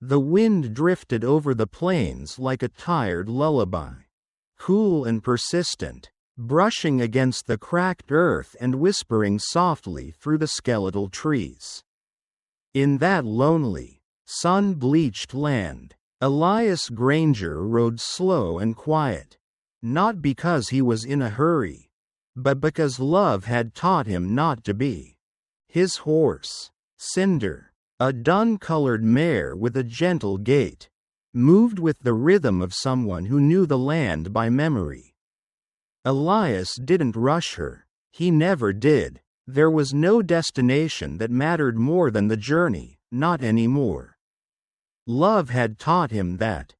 The wind drifted over the plains like a tired lullaby, cool and persistent, brushing against the cracked earth and whispering softly through the skeletal trees. In that lonely, sun-bleached land, Elias Granger rode slow and quiet, not because he was in a hurry, but because love had taught him not to be. His horse, Cinder, a dun-colored mare with a gentle gait, moved with the rhythm of someone who knew the land by memory. Elias didn't rush her, he never did. There was no destination that mattered more than the journey, not anymore. Love had taught him that,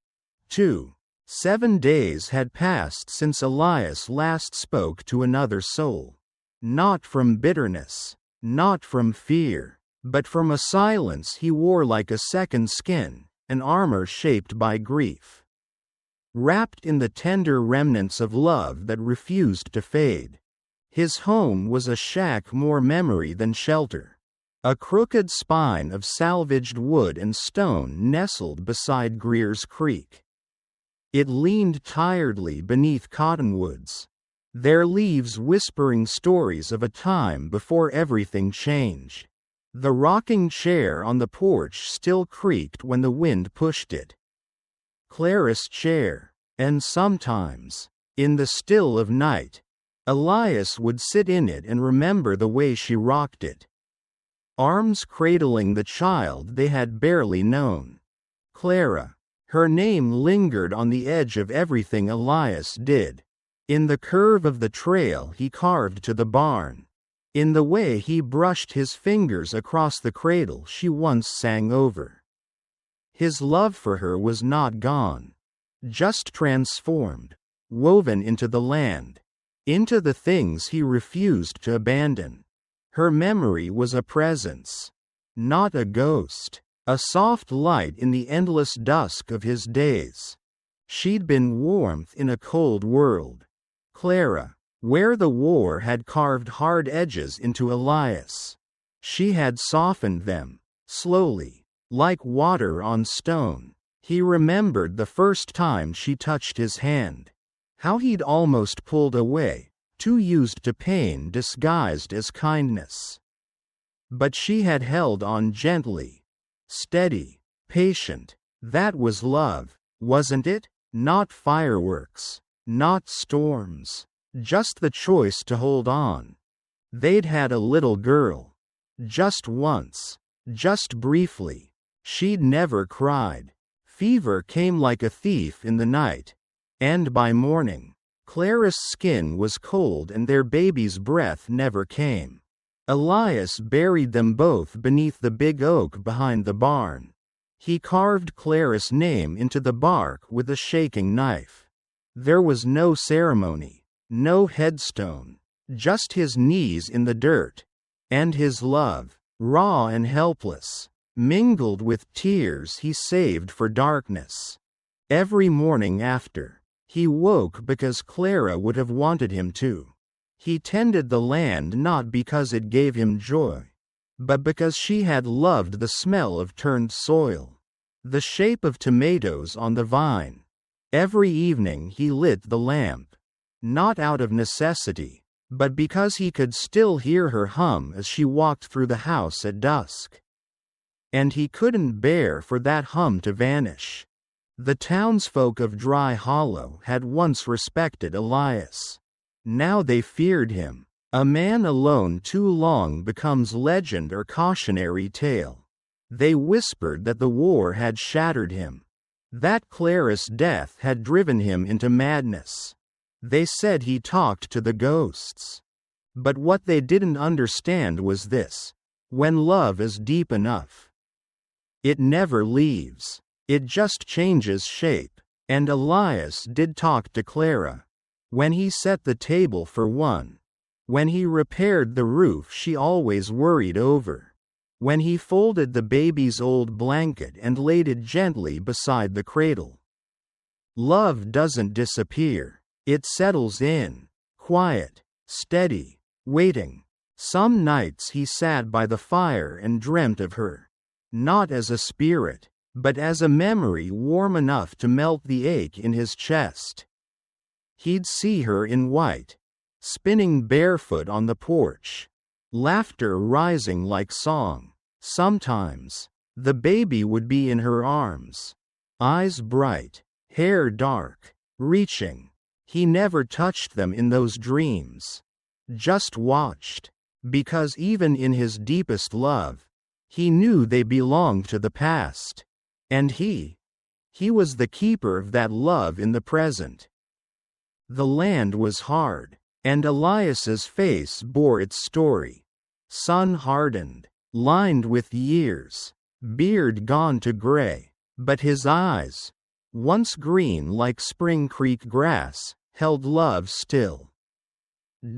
too. 7 days had passed since Elias last spoke to another soul. Not from bitterness, not from fear, but from a silence he wore like a second skin, an armor shaped by grief. Wrapped in the tender remnants of love that refused to fade. His home was a shack more memory than shelter. A crooked spine of salvaged wood and stone nestled beside Greer's Creek. It leaned tiredly beneath cottonwoods, their leaves whispering stories of a time before everything changed. The rocking chair on the porch still creaked when the wind pushed it. Clara's chair, and sometimes, in the still of night, Elias would sit in it and remember the way she rocked it. Arms cradling the child they had barely known. Clara. Her name lingered on the edge of everything Elias did. In the curve of the trail he carved to the barn. In the way he brushed his fingers across the cradle she once sang over. His love for her was not gone. Just transformed, woven into the land, into the things he refused to abandon. Her memory was a presence, not a ghost. A soft light in the endless dusk of his days. She'd been warmth in a cold world. Clara, where the war had carved hard edges into Elias. She had softened them, slowly, like water on stone. He remembered the first time she touched his hand. How he'd almost pulled away, too used to pain disguised as kindness. But she had held on gently. Steady, patient. That was love, wasn't it? Not fireworks, not storms, just the choice to hold on. They'd had a little girl. Just once, just briefly. She'd never cried. Fever came like a thief in the night. And by morning, Clara's skin was cold and their baby's breath never came. Elias buried them both beneath the big oak behind the barn. He carved Clara's name into the bark with a shaking knife. There was no ceremony, no headstone, just his knees in the dirt. And his love, raw and helpless, mingled with tears he saved for darkness. Every morning after, he woke because Clara would have wanted him to. He tended the land not because it gave him joy, but because she had loved the smell of turned soil, the shape of tomatoes on the vine. Every evening he lit the lamp, not out of necessity, but because he could still hear her hum as she walked through the house at dusk. And he couldn't bear for that hum to vanish. The townsfolk of Dry Hollow had once respected Elias. Now they feared him. A man alone too long becomes legend or cautionary tale. They whispered that the war had shattered him, that Clara's death had driven him into madness. They said he talked to the ghosts. But what they didn't understand was this: when love is deep enough, it never leaves. It just changes shape. And Elias did talk to Clara. When he set the table for one. When he repaired the roof she always worried over. When he folded the baby's old blanket and laid it gently beside the cradle. Love doesn't disappear. It settles in. Quiet, steady, waiting. Some nights he sat by the fire and dreamt of her. Not as a spirit, but as a memory warm enough to melt the ache in his chest. He'd see her in white, spinning barefoot on the porch, laughter rising like song. Sometimes, the baby would be in her arms, eyes bright, hair dark, reaching. He never touched them in those dreams, just watched, because even in his deepest love, he knew they belonged to the past, and he was the keeper of that love in the present. The land was hard, and Elias's face bore its story. Sun-hardened, lined with years, beard gone to gray, but his eyes, once green like spring creek grass, held love still.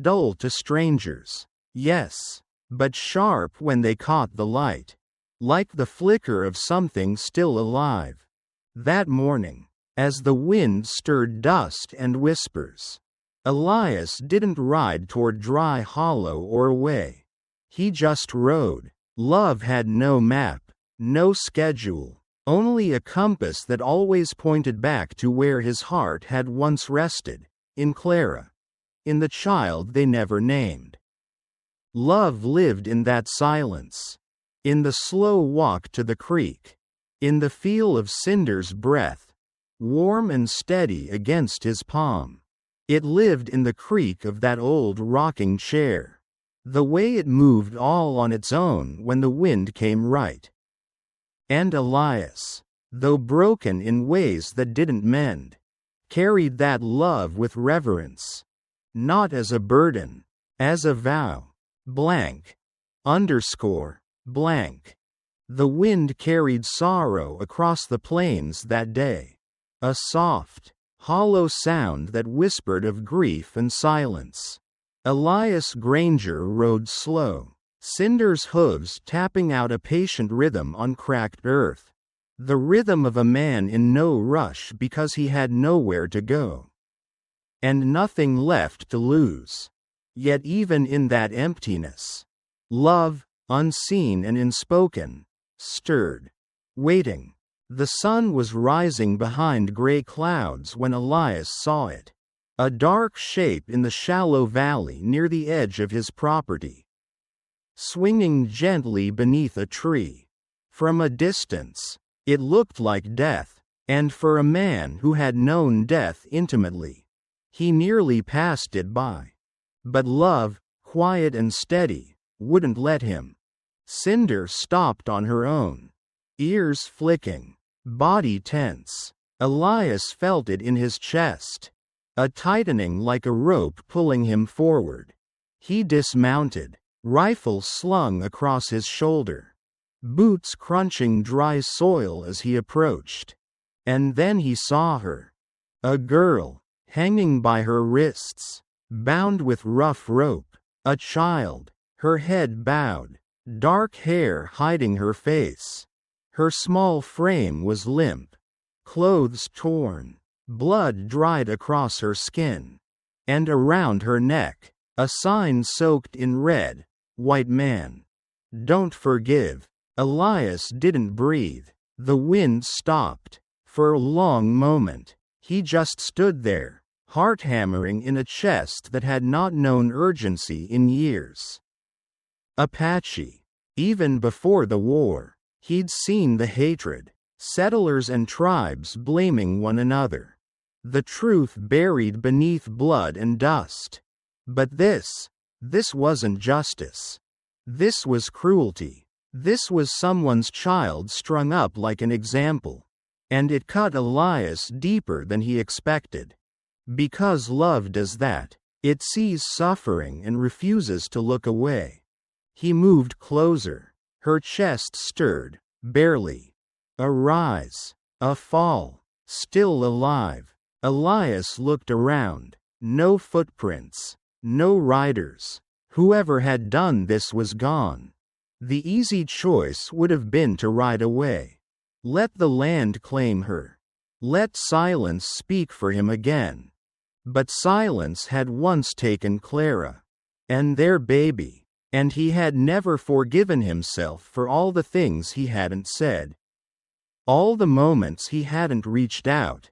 Dull to strangers, yes, but sharp when they caught the light, like the flicker of something still alive. That morning, as the wind stirred dust and whispers, Elias didn't ride toward Dry Hollow or away. He just rode. Love had no map, no schedule, only a compass that always pointed back to where his heart had once rested, in Clara, in the child they never named. Love lived in that silence, in the slow walk to the creek, in the feel of Cinder's breath, warm and steady against his palm. It lived in the creak of that old rocking chair, the way it moved all on its own when the wind came right. And Elias, though broken in ways that didn't mend, carried that love with reverence, not as a burden, as a vow. Blank. Underscore. Blank. The wind carried sorrow across the plains that day. A soft, hollow sound that whispered of grief and silence. Elias Granger rode slow, Cinder's hooves tapping out a patient rhythm on cracked earth. The rhythm of a man in no rush because he had nowhere to go. And nothing left to lose. Yet even in that emptiness, love, unseen and unspoken, stirred. Waiting. The sun was rising behind gray clouds when Elias saw it. A dark shape in the shallow valley near the edge of his property, swinging gently beneath a tree. From a distance, it looked like death, and for a man who had known death intimately, he nearly passed it by. But love, quiet and steady, wouldn't let him. Cinder stopped on her own, ears flicking, body tense. Elias felt it in his chest, a tightening like a rope pulling him forward. He dismounted, rifle slung across his shoulder, boots crunching dry soil as he approached. And then he saw her. A girl, hanging by her wrists, bound with rough rope. A child, her head bowed, dark hair hiding her face. Her small frame was limp, clothes torn, blood dried across her skin. And around her neck, a sign soaked in red, "White man. Don't forgive." Elias didn't breathe. The wind stopped. For a long moment, he just stood there, heart hammering in a chest that had not known urgency in years. Apache. Even before the war, he'd seen the hatred, settlers and tribes blaming one another. The truth buried beneath blood and dust. But this wasn't justice. This was cruelty. This was someone's child strung up like an example. And it cut Elias deeper than he expected. Because love does that. It sees suffering and refuses to look away. He moved closer. Her chest stirred, barely. A rise. A fall. Still alive. Elias looked around. No footprints. No riders. Whoever had done this was gone. The easy choice would have been to ride away. Let the land claim her. Let silence speak for him again. But silence had once taken Clara. And their baby. And he had never forgiven himself for all the things he hadn't said. All the moments he hadn't reached out.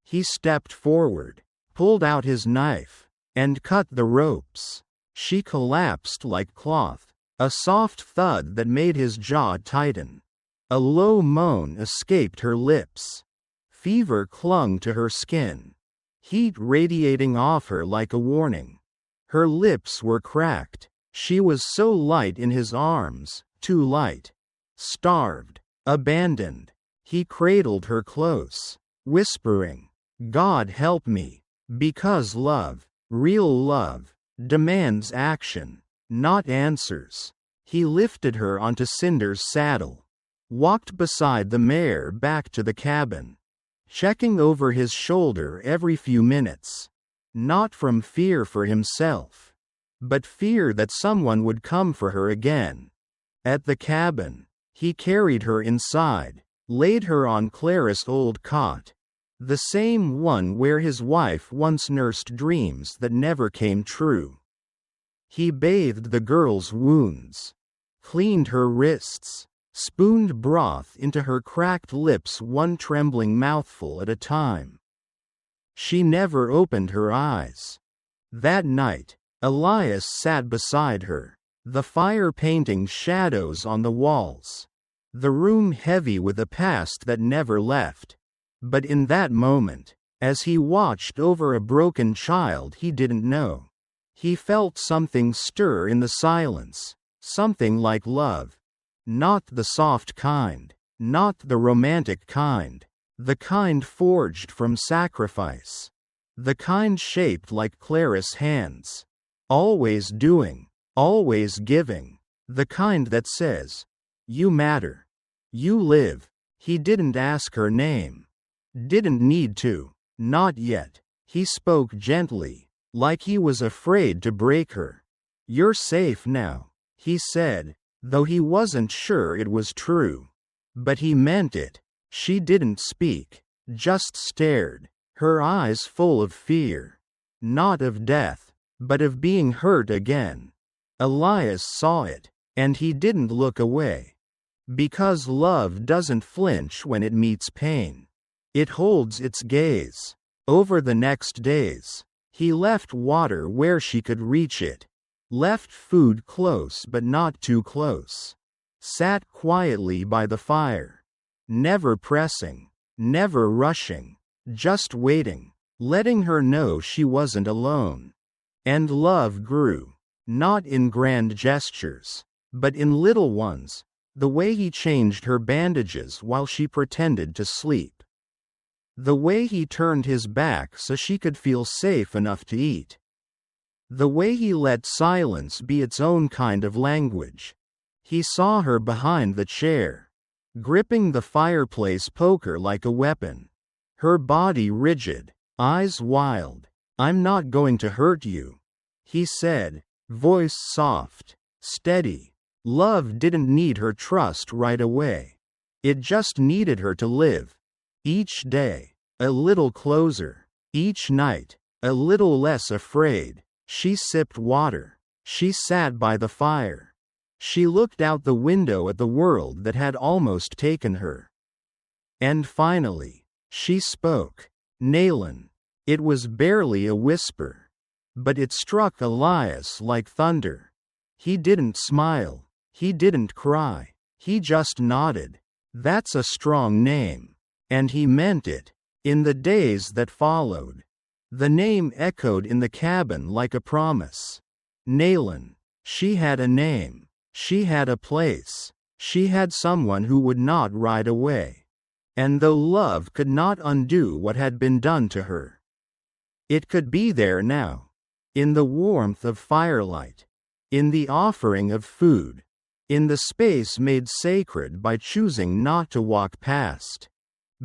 He stepped forward, pulled out his knife, and cut the ropes. She collapsed like cloth, a soft thud that made his jaw tighten. A low moan escaped her lips. Fever clung to her skin, heat radiating off her like a warning. Her lips were cracked. She was so light in his arms, too light. Starved, abandoned. He cradled her close, whispering, "God help me." Because love, real love, demands action, not answers. He lifted her onto Cinder's saddle, walked beside the mare back to the cabin, checking over his shoulder every few minutes. Not from fear for himself, but fear that someone would come for her again. At the cabin, he carried her inside, laid her on Clara's old cot, the same one where his wife once nursed dreams that never came true. He bathed the girl's wounds, cleaned her wrists, spooned broth into her cracked lips, one trembling mouthful at a time. She never opened her eyes. That night, Elias sat beside her, the fire painting shadows on the walls, the room heavy with a past that never left. But in that moment, as he watched over a broken child he didn't know, he felt something stir in the silence, something like love. Not the soft kind, not the romantic kind, the kind forged from sacrifice, the kind shaped like Clara's hands, always doing, always giving, the kind that says, "You matter. You live." He didn't ask her name. Didn't need to. Not yet. He spoke gently, like he was afraid to break her. "You're safe now," he said, though he wasn't sure it was true. But he meant it. She didn't speak, just stared, her eyes full of fear. Not of death, but of being hurt again. Elias saw it, and he didn't look away. Because love doesn't flinch when it meets pain. It holds its gaze. Over the next days, he left water where she could reach it, left food close but not too close, sat quietly by the fire, never pressing, never rushing, just waiting, letting her know she wasn't alone. And love grew, not in grand gestures, but in little ones, the way he changed her bandages while she pretended to sleep. The way he turned his back so she could feel safe enough to eat. The way he let silence be its own kind of language. He saw her behind the chair, gripping the fireplace poker like a weapon. Her body rigid, eyes wild. "I'm not going to hurt you," he said, voice soft, steady. Love didn't need her trust right away. It just needed her to live. Each day, a little closer. Each night, a little less afraid. She sipped water. She sat by the fire. She looked out the window at the world that had almost taken her. And finally, she spoke. "Nayland." It was barely a whisper, but it struck Elias like thunder. He didn't smile. He didn't cry. He just nodded. That's a strong name. And he meant it. In the days that followed, the name echoed in the cabin like a promise. Nayland. She had a name. She had a place. She had someone who would not ride away. And though love could not undo what had been done to her, it could be there now. In the warmth of firelight. In the offering of food. In the space made sacred by choosing not to walk past.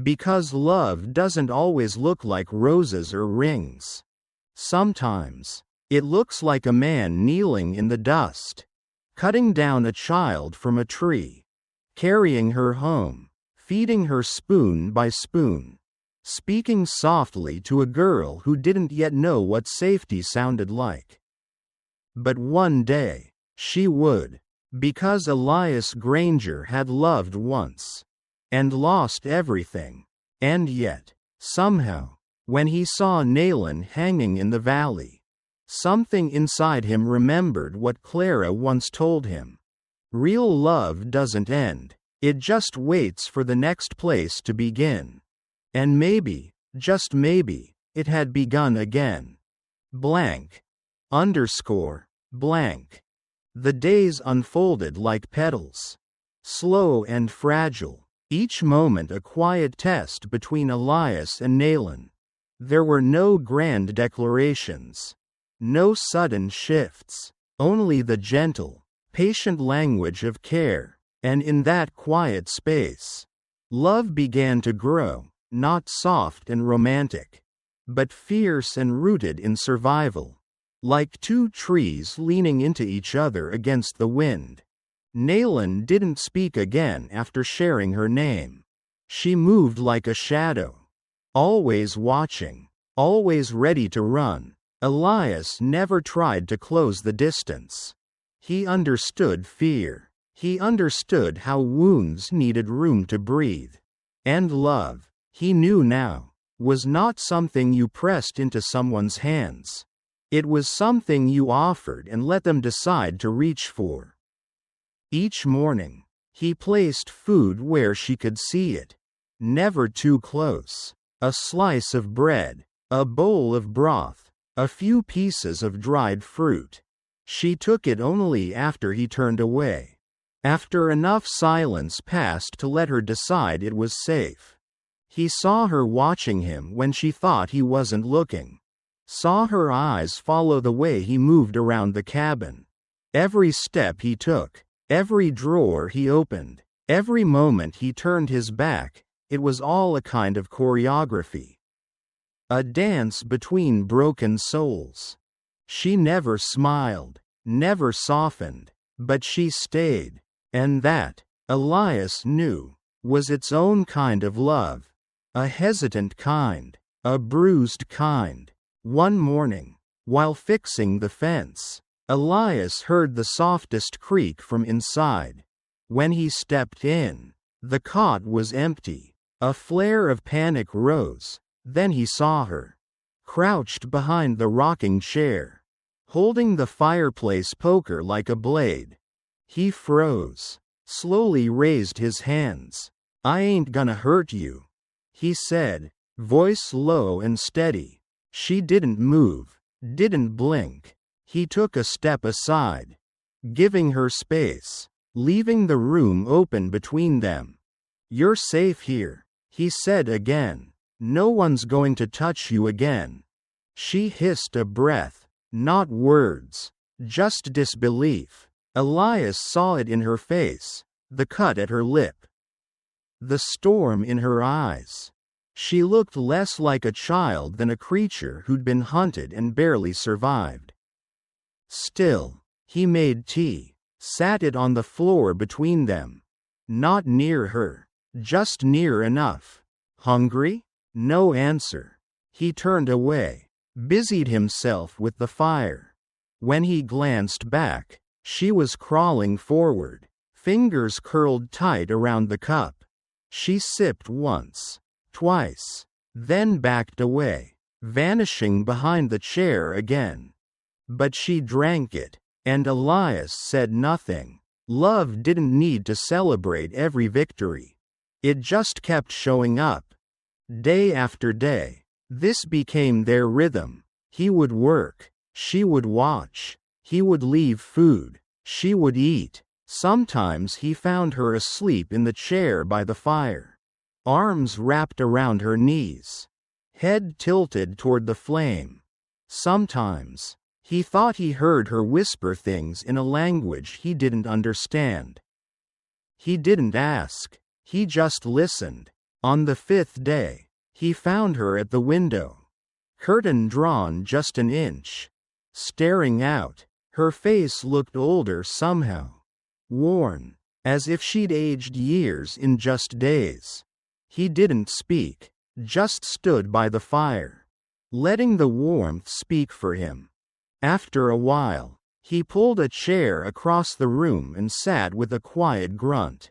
Because love doesn't always look like roses or rings. Sometimes, it looks like a man kneeling in the dust, cutting down a child from a tree, carrying her home, feeding her spoon by spoon, speaking softly to a girl who didn't yet know what safety sounded like. But one day, she would, because Elias Granger had loved once. and lost everything. And yet, somehow, when he saw Nayland hanging in the valley, something inside him remembered what Clara once told him. Real love doesn't end, it just waits for the next place to begin. And maybe, just maybe, it had begun again. Blank. Blank. The days unfolded like petals. Slow and fragile, each moment a quiet test between Elias and Nayland. There were no grand declarations, no sudden shifts, only the gentle, patient language of care, and in that quiet space, love began to grow, not soft and romantic, but fierce and rooted in survival. Like two trees leaning into each other against the wind. Nayland didn't speak again after sharing her name. She moved like a shadow. Always watching, always ready to run. Elias never tried to close the distance. He understood fear. He understood how wounds needed room to breathe. And love, he knew now, was not something you pressed into someone's hands. It was something you offered and let them decide to reach for. Each morning, he placed food where she could see it. Never too close. A slice of bread, a bowl of broth, a few pieces of dried fruit. She took it only after he turned away. After enough silence passed to let her decide it was safe. He saw her watching him when she thought he wasn't looking. Saw her eyes follow the way he moved around the cabin. Every step he took, every drawer he opened, every moment he turned his back, it was all a kind of choreography. A dance between broken souls. She never smiled, never softened, but she stayed. And that, Elias knew, was its own kind of love. A hesitant kind, a bruised kind. One morning, while fixing the fence, Elias heard the softest creak from inside. When he stepped in, the cot was empty. A flare of panic rose, then he saw her, crouched behind the rocking chair, holding the fireplace poker like a blade. He froze, slowly raised his hands. "I ain't gonna hurt you," he said, voice low and steady. She didn't move, didn't blink. He took a step aside, giving her space, leaving the room open between them. "You're safe here," he said again. "No one's going to touch you again." She hissed a breath, not words, just disbelief. Elias saw it in her face, the cut at her lip, the storm in her eyes. She looked less like a child than a creature who'd been hunted and barely survived. Still, he made tea, sat it on the floor between them. Not near her, just near enough. "Hungry?" No answer. He turned away, busied himself with the fire. When he glanced back, she was crawling forward, fingers curled tight around the cup. She sipped once, twice, then backed away, vanishing behind the chair again. But she drank it, and Elias said nothing. Love didn't need to celebrate every victory. It just kept showing up. Day after day, this became their rhythm. He would work, she would watch, he would leave food, she would eat. Sometimes he found her asleep in the chair by the fire, arms wrapped around her knees, head tilted toward the flame. Sometimes, he thought he heard her whisper things in a language he didn't understand. He didn't ask, he just listened. On the 5th day, he found her at the window, curtain drawn just an inch, staring out. Her face looked older somehow, worn, as if she'd aged years in just days. He didn't speak, just stood by the fire, letting the warmth speak for him. After a while, he pulled a chair across the room and sat with a quiet grunt.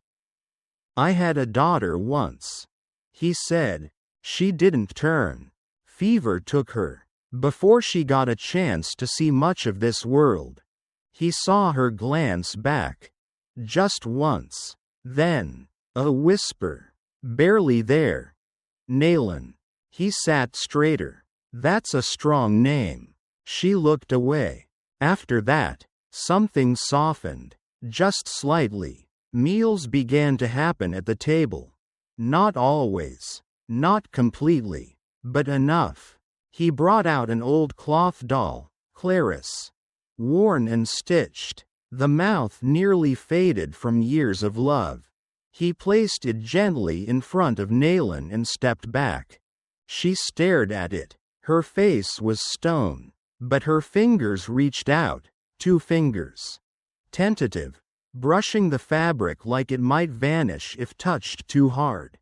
I had a daughter once. He said. She didn't turn. Fever took her. Before she got a chance to see much of this world. He saw her glance back. Just once. Then. A whisper. Barely there. Naylan. He sat straighter. That's a strong name. She looked away. After that, something softened. Just slightly. Meals began to happen at the table. Not always. Not completely. But enough. He brought out an old cloth doll, Clarice. Worn and stitched. The mouth nearly faded from years of love. He placed it gently in front of Naylan and stepped back. She stared at it. Her face was stone. But her fingers reached out. 2 fingers. Tentative. Brushing the fabric like it might vanish if touched too hard.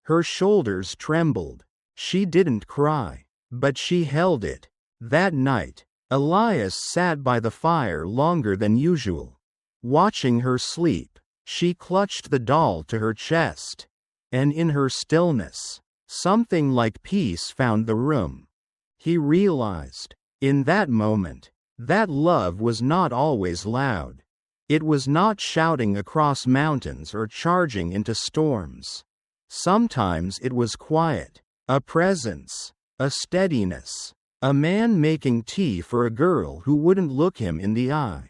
Her shoulders trembled. She didn't cry. But she held it. That night, Elias sat by the fire longer than usual. Watching her sleep, she clutched the doll to her chest. And in her stillness, something like peace found the room. He realized, in that moment, that love was not always loud. It was not shouting across mountains or charging into storms. Sometimes it was quiet, a presence, a steadiness, a man making tea for a girl who wouldn't look him in the eye.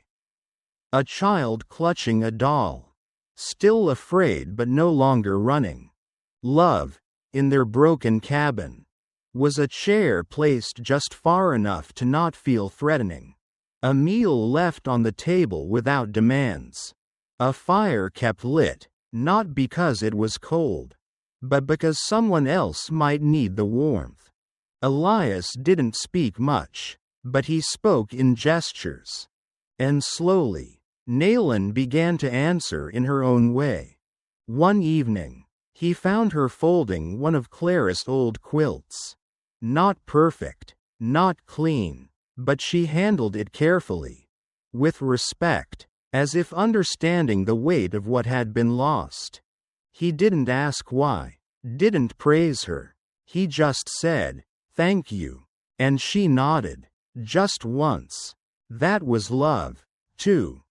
A child clutching a doll, still afraid but no longer running. Love, in their broken cabin, was a chair placed just far enough to not feel threatening. A meal left on the table without demands. A fire kept lit, not because it was cold, but because someone else might need the warmth. Elias didn't speak much, but he spoke in gestures. And slowly, Naylan began to answer in her own way. One evening, he found her folding one of Clarice's old quilts. Not perfect, not clean, but she handled it carefully, with respect, as if understanding the weight of what had been lost. He didn't ask why, didn't praise her. He just said, "Thank you." And she nodded. Just once. That was love, too.